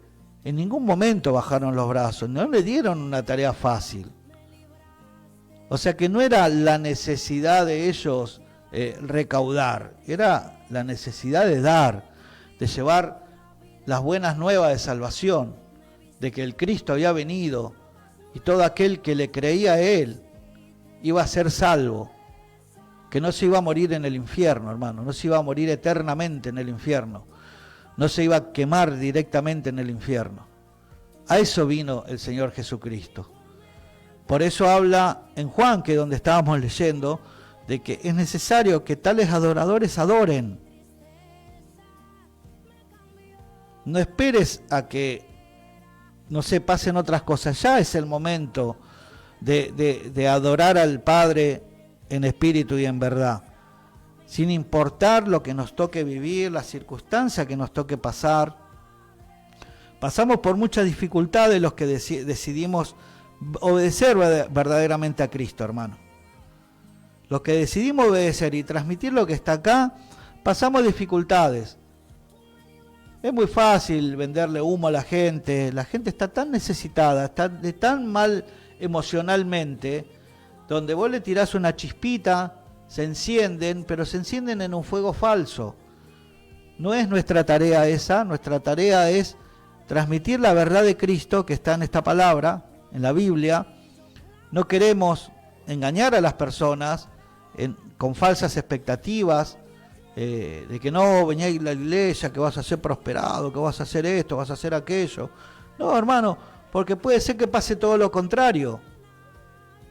en ningún momento bajaron los brazos, no le dieron una tarea fácil. O sea que no era la necesidad de ellos recaudar, era la necesidad de dar, de llevar las buenas nuevas de salvación, de que el Cristo había venido y todo aquel que le creía a Él iba a ser salvo, que no se iba a morir en el infierno, hermano, no se iba a morir eternamente en el infierno, no se iba a quemar directamente en el infierno. A eso vino el Señor Jesucristo. Por eso habla en Juan, que es donde estábamos leyendo, de que es necesario que tales adoradores adoren. No esperes a que, no sé, pasen otras cosas. Ya es el momento de adorar al Padre en espíritu y en verdad, sin importar lo que nos toque vivir, la circunstancia que nos toque pasar. Pasamos por muchas dificultades los que decidimos obedecer verdaderamente a Cristo, hermano. Los que decidimos obedecer y transmitir lo que está acá, pasamos dificultades. Es muy fácil venderle humo a la gente está tan necesitada, está tan mal emocionalmente, donde vos le tirás una chispita, se encienden, pero se encienden en un fuego falso. No es nuestra tarea esa, nuestra tarea es transmitir la verdad de Cristo que está en esta palabra, en la Biblia. No queremos engañar a las personas con falsas expectativas, de que no, venía a la iglesia, que vas a ser prosperado, que vas a hacer esto, vas a hacer aquello. No, hermano, porque puede ser que pase todo lo contrario.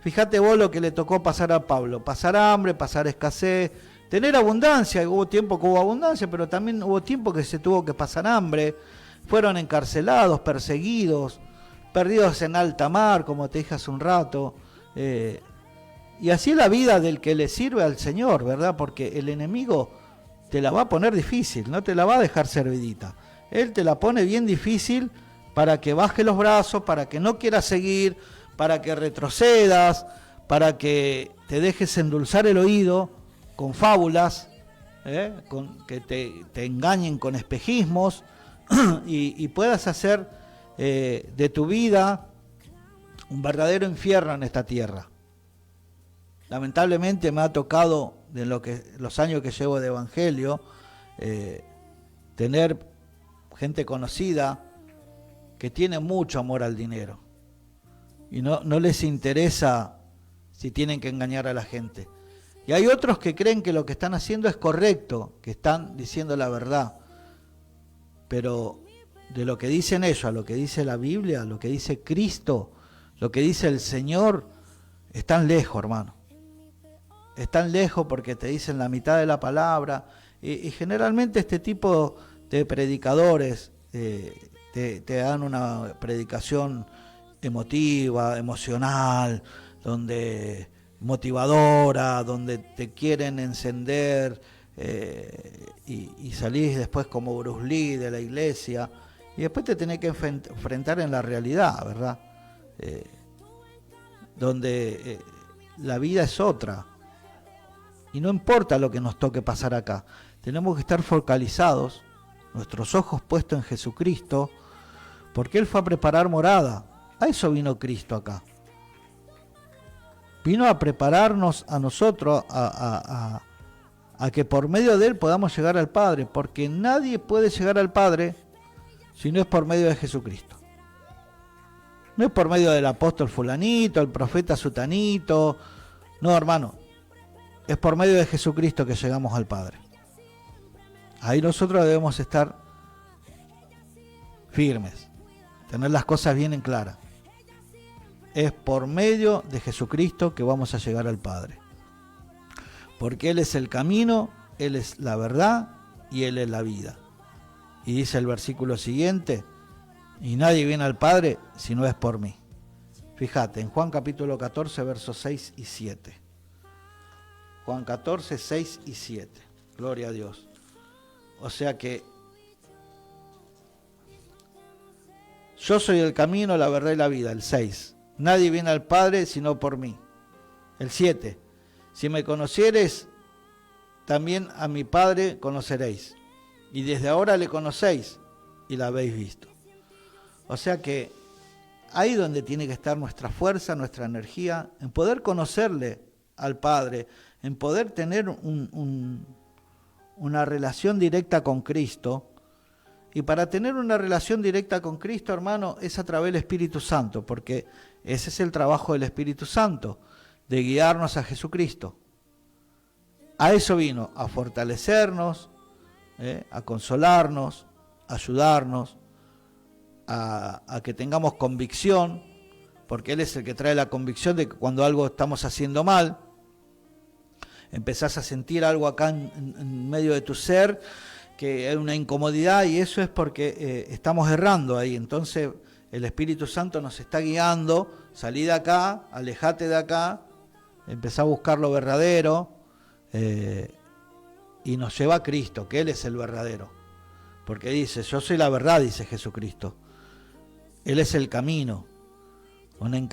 Fíjate vos lo que le tocó pasar a Pablo, pasar hambre, pasar escasez, tener abundancia. Hubo tiempo que hubo abundancia, pero también hubo tiempo que se tuvo que pasar hambre. Fueron encarcelados, perseguidos, perdidos en alta mar, como te dije hace un rato. Y así es la vida del que le sirve al Señor, ¿verdad? Porque el enemigo te la va a poner difícil, no te la va a dejar servidita. Él te la pone bien difícil para que baje los brazos, para que no quieras seguir, para que retrocedas, para que te dejes endulzar el oído con fábulas, con que te engañen con espejismos y puedas hacer de tu vida un verdadero infierno en esta tierra. Lamentablemente me ha tocado, de los años que llevo de evangelio, tener gente conocida que tiene mucho amor al dinero y no les interesa si tienen que engañar a la gente. Y hay otros que creen que lo que están haciendo es correcto, que están diciendo la verdad, pero de lo que dicen ellos, a lo que dice la Biblia, lo que dice Cristo, lo que dice el Señor, están lejos, hermano. Están lejos porque te dicen la mitad de la palabra y generalmente este tipo de predicadores te dan una predicación emotiva, emocional, donde motivadora, donde te quieren encender y salís después como Bruce Lee de la iglesia y después te tenés que enfrentar en la realidad, ¿verdad? Donde la vida es otra. Y no importa lo que nos toque pasar acá, tenemos que estar focalizados, nuestros ojos puestos en Jesucristo, porque Él fue a preparar morada. A eso vino Cristo acá. Vino a prepararnos a nosotros, a que por medio de Él podamos llegar al Padre, porque nadie puede llegar al Padre si no es por medio de Jesucristo. No es por medio del apóstol fulanito, el profeta sutanito. No, hermano. Es por medio de Jesucristo que llegamos al Padre. Ahí nosotros debemos estar firmes, tener las cosas bien en claras. Es por medio de Jesucristo que vamos a llegar al Padre. Porque Él es el camino, Él es la verdad y Él es la vida. Y dice el versículo siguiente, y nadie viene al Padre si no es por mí. Fíjate, en Juan capítulo 14, versos 6 y 7. Juan 14, 6 y 7. Gloria a Dios. O sea que yo soy el camino, la verdad y la vida. El 6. Nadie viene al Padre sino por mí. El 7. Si me conocieres, también a mi Padre conoceréis. Y desde ahora le conocéis y la habéis visto. O sea que ahí donde tiene que estar nuestra fuerza, nuestra energía, en poder conocerle al Padre, en poder tener una relación directa con Cristo. Y para tener una relación directa con Cristo, hermano, es a través del Espíritu Santo, porque ese es el trabajo del Espíritu Santo, de guiarnos a Jesucristo. A eso vino, a fortalecernos, a consolarnos, a ayudarnos, a que tengamos convicción, porque Él es el que trae la convicción de que cuando algo estamos haciendo mal, empezás a sentir algo acá en medio de tu ser, que hay una incomodidad, y eso es porque estamos errando ahí. Entonces el Espíritu Santo nos está guiando, salí de acá, alejate de acá, empezá a buscar lo verdadero, y nos lleva a Cristo, que Él es el verdadero. Porque dice, yo soy la verdad, dice Jesucristo. Él es el camino. Un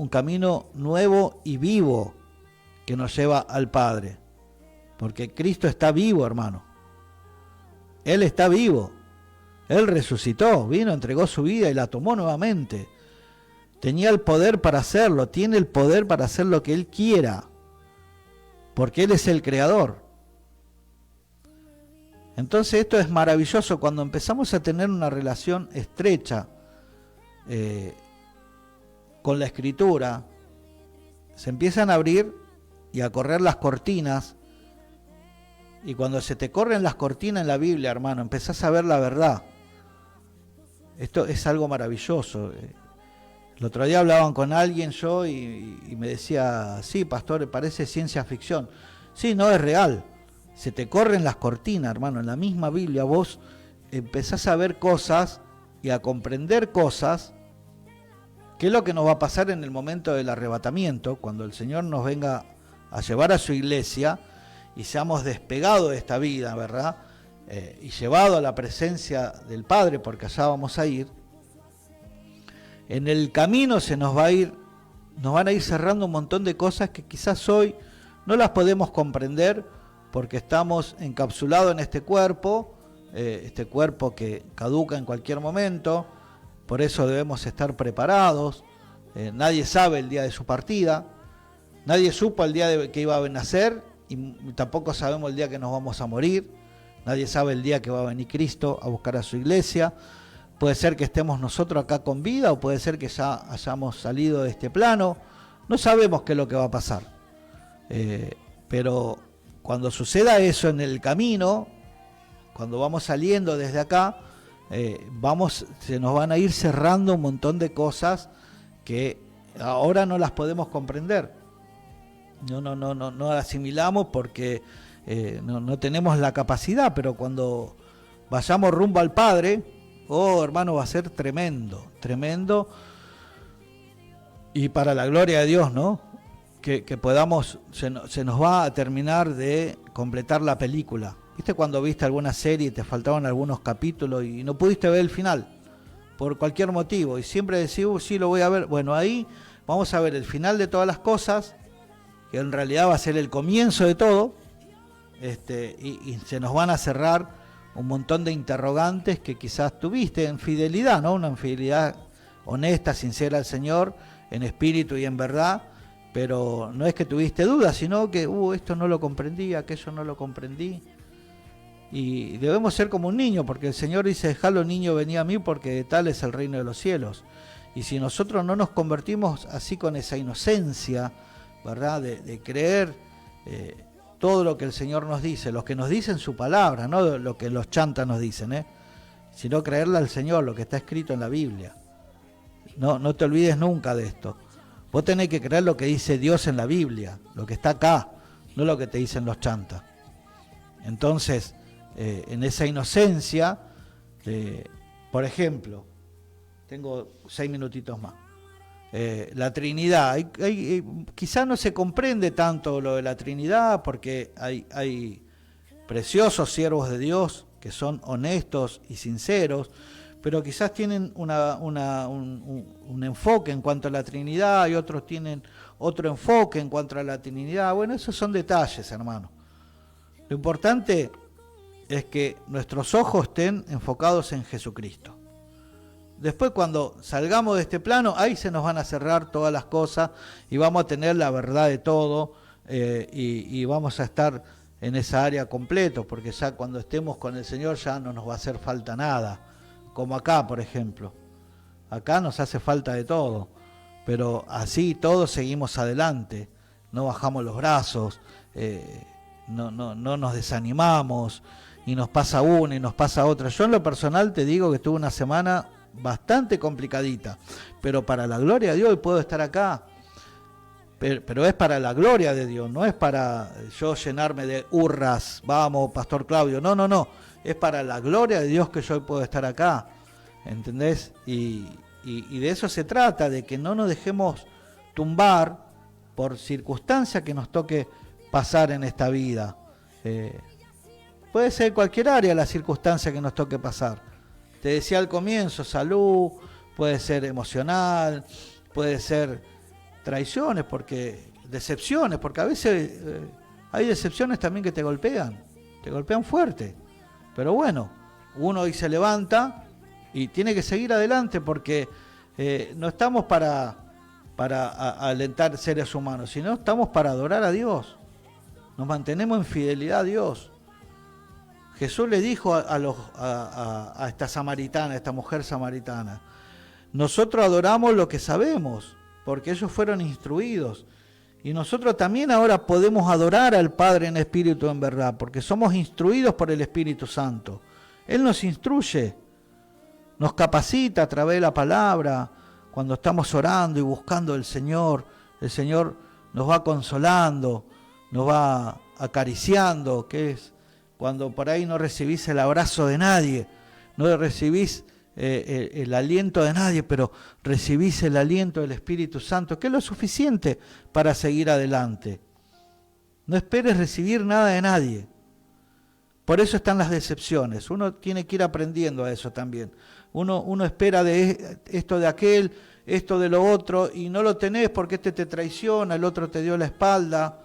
camino nuevo y vivo que nos lleva al Padre. Porque Cristo está vivo, hermano. Él está vivo. Él resucitó, vino, entregó su vida y la tomó nuevamente. Tenía el poder para hacerlo, tiene el poder para hacer lo que Él quiera. Porque Él es el creador. Entonces esto es maravilloso cuando empezamos a tener una relación estrecha con la Escritura. Se empiezan a abrir y a correr las cortinas, y cuando se te corren las cortinas en la Biblia, hermano, empezás a ver la verdad. Esto es algo maravilloso. El otro día hablaban con alguien yo y me decía, sí, pastor, parece ciencia ficción. Sí, no, es real. Se te corren las cortinas, hermano. En la misma Biblia vos empezás a ver cosas y a comprender cosas, que es lo que nos va a pasar en el momento del arrebatamiento, cuando el Señor nos venga a llevar a su iglesia y seamos despegados de esta vida, ¿verdad? Y llevados a la presencia del Padre, porque allá vamos a ir. En el camino nos van a ir cerrando un montón de cosas que quizás hoy no las podemos comprender, porque estamos encapsulados en este cuerpo que caduca en cualquier momento. Por eso debemos estar preparados. Nadie sabe el día de su partida, nadie supo el día que iba a nacer, y tampoco sabemos el día que nos vamos a morir. Nadie sabe el día que va a venir Cristo a buscar a su iglesia. Puede ser que estemos nosotros acá con vida, o puede ser que ya hayamos salido de este plano. No sabemos qué es lo que va a pasar, pero cuando suceda eso en el camino, cuando vamos saliendo desde acá, se nos van a ir cerrando un montón de cosas que ahora no las podemos comprender. No asimilamos porque no tenemos la capacidad, pero cuando vayamos rumbo al Padre, oh hermano, va a ser tremendo, tremendo, y para la gloria de Dios, ¿no? Que podamos, se nos va a terminar de completar la película. ¿Viste cuando viste alguna serie y te faltaban algunos capítulos y no pudiste ver el final? Por cualquier motivo, y siempre decís, sí, lo voy a ver. Bueno, ahí vamos a ver el final de todas las cosas, que en realidad va a ser el comienzo de todo, y se nos van a cerrar un montón de interrogantes que quizás tuviste en fidelidad, ¿no? Una fidelidad honesta, sincera al Señor, en espíritu y en verdad, pero no es que tuviste dudas, sino que esto no lo comprendí, aquello no lo comprendí. Y debemos ser como un niño, porque el Señor dice, dejadlo niño, venid a mí, porque tal es el reino de los cielos. Y si nosotros no nos convertimos así con esa inocencia, ¿verdad? De creer todo lo que el Señor nos dice, lo que nos dice en su palabra, no lo que los chantas nos dicen, sino creerle al Señor, lo que está escrito en la Biblia. No te olvides nunca de esto. Vos tenés que creer lo que dice Dios en la Biblia, lo que está acá, no lo que te dicen los chantas. Entonces, en esa inocencia, por ejemplo, tengo 6 minutitos más. La Trinidad, quizás no se comprende tanto lo de la Trinidad porque hay preciosos siervos de Dios que son honestos y sinceros, pero quizás tienen un enfoque en cuanto a la Trinidad y otros tienen otro enfoque en cuanto a la Trinidad. Bueno, esos son detalles, hermano. Lo importante es que nuestros ojos estén enfocados en Jesucristo. Después, cuando salgamos de este plano, ahí se nos van a cerrar todas las cosas y vamos a tener la verdad de todo, y vamos a estar en esa área completo, porque ya cuando estemos con el Señor ya no nos va a hacer falta nada, como acá, por ejemplo. Acá nos hace falta de todo, pero así todos seguimos adelante, no bajamos los brazos, no nos desanimamos, y nos pasa una y nos pasa otra. Yo en lo personal te digo que tuve una semana bastante complicadita, pero para la gloria de Dios puedo estar acá, pero es para la gloria de Dios, no es para yo llenarme de hurras, vamos Pastor Claudio, no, es para la gloria de Dios que yo puedo estar acá, ¿entendés? Y de eso se trata, de que no nos dejemos tumbar por circunstancia que nos toque pasar en esta vida. Puede ser cualquier área la circunstancia que nos toque pasar. Te decía al comienzo, salud, puede ser emocional, puede ser traiciones, decepciones, porque a veces hay decepciones también que te golpean fuerte. Pero bueno, uno hoy se levanta y tiene que seguir adelante, porque no estamos para alentar seres humanos, sino estamos para adorar a Dios. Nos mantenemos en fidelidad a Dios. Jesús le dijo a esta samaritana, a esta mujer samaritana, nosotros adoramos lo que sabemos, porque ellos fueron instruidos. Y nosotros también ahora podemos adorar al Padre en espíritu y en verdad, porque somos instruidos por el Espíritu Santo. Él nos instruye, nos capacita a través de la palabra. Cuando estamos orando y buscando al Señor, el Señor nos va consolando, nos va acariciando, que es cuando por ahí no recibís el abrazo de nadie, no recibís el aliento de nadie, pero recibís el aliento del Espíritu Santo, que es lo suficiente para seguir adelante. No esperes recibir nada de nadie. Por eso están las decepciones. Uno tiene que ir aprendiendo a eso también. Uno espera de esto de aquel, esto de lo otro, y no lo tenés porque este te traiciona, el otro te dio la espalda,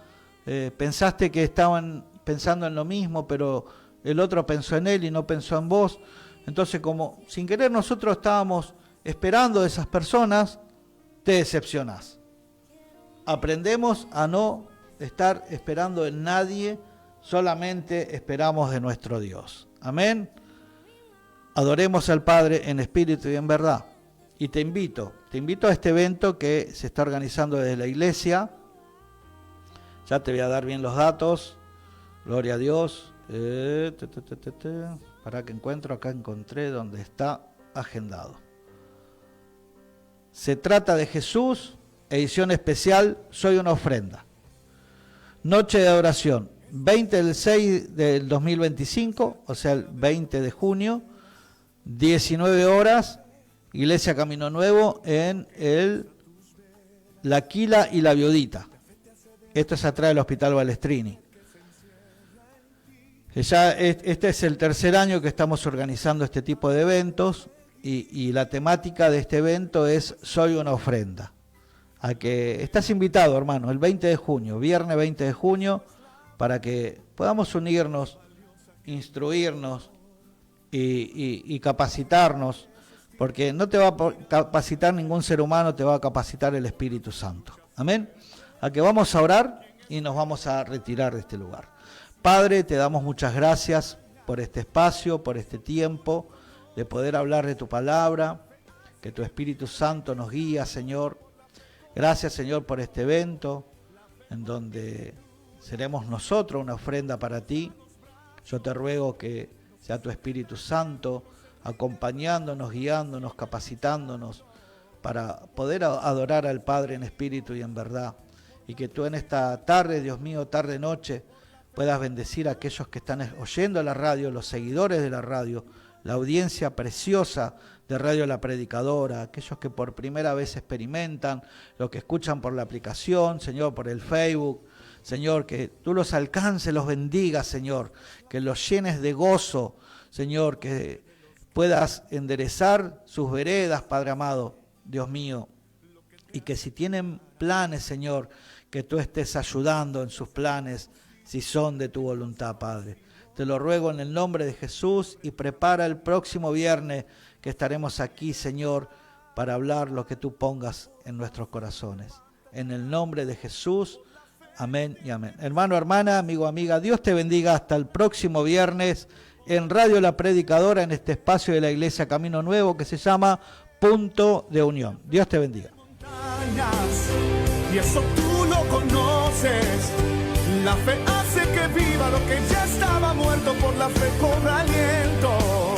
pensaste que estaban pensando en lo mismo, pero el otro pensó en él y no pensó en vos. Entonces, como sin querer nosotros estábamos esperando de esas personas, te decepcionás. Aprendemos a no estar esperando en nadie, solamente esperamos de nuestro Dios. Amén. Adoremos al Padre en espíritu y en verdad. Y te invito a este evento que se está organizando desde la iglesia. Ya te voy a dar bien los datos. Gloria a Dios. Para que encontré donde está agendado. Se trata de Jesús, edición especial, Soy una ofrenda. Noche de adoración, 20 del 6 del 2025, o sea, el 20 de junio, 19 horas, Iglesia Camino Nuevo, en La Quila y La Viudita. Esto es atrás del Hospital Balestrini. Ya este es el tercer año que estamos organizando este tipo de eventos, y la temática de este evento es Soy una ofrenda. A que estás invitado, hermano, el 20 de junio, viernes 20 de junio, para que podamos unirnos, instruirnos y capacitarnos, porque no te va a capacitar ningún ser humano, te va a capacitar el Espíritu Santo. Amén. A que vamos a orar y nos vamos a retirar de este lugar. Padre, te damos muchas gracias por este espacio, por este tiempo de poder hablar de tu palabra. que tu Espíritu Santo nos guía, Señor. Gracias, Señor, por este evento en donde seremos nosotros una ofrenda para ti. Yo te ruego que sea tu Espíritu Santo acompañándonos, guiándonos, capacitándonos para poder adorar al Padre en espíritu y en verdad. Y que tú en esta tarde, Dios mío, tarde-noche, puedas bendecir a aquellos que están oyendo la radio, los seguidores de la radio, la audiencia preciosa de Radio La Predicadora, aquellos que por primera vez experimentan, los que escuchan por la aplicación, Señor, por el Facebook. Señor, que tú los alcances, los bendigas, Señor, que los llenes de gozo, Señor, que puedas enderezar sus veredas, Padre amado, Dios mío, y que si tienen planes, Señor, que tú estés ayudando en sus planes, si son de tu voluntad, Padre. Te lo ruego en el nombre de Jesús y prepara el próximo viernes que estaremos aquí, Señor, para hablar lo que tú pongas en nuestros corazones. En el nombre de Jesús, amén y amén. Hermano, hermana, amigo, amiga, Dios te bendiga hasta el próximo viernes en Radio La Predicadora, en este espacio de la Iglesia Camino Nuevo que se llama Punto de Unión. Dios te bendiga. Y eso tú lo conoces. La fe hace que viva lo que ya estaba muerto, por la fe cobra aliento.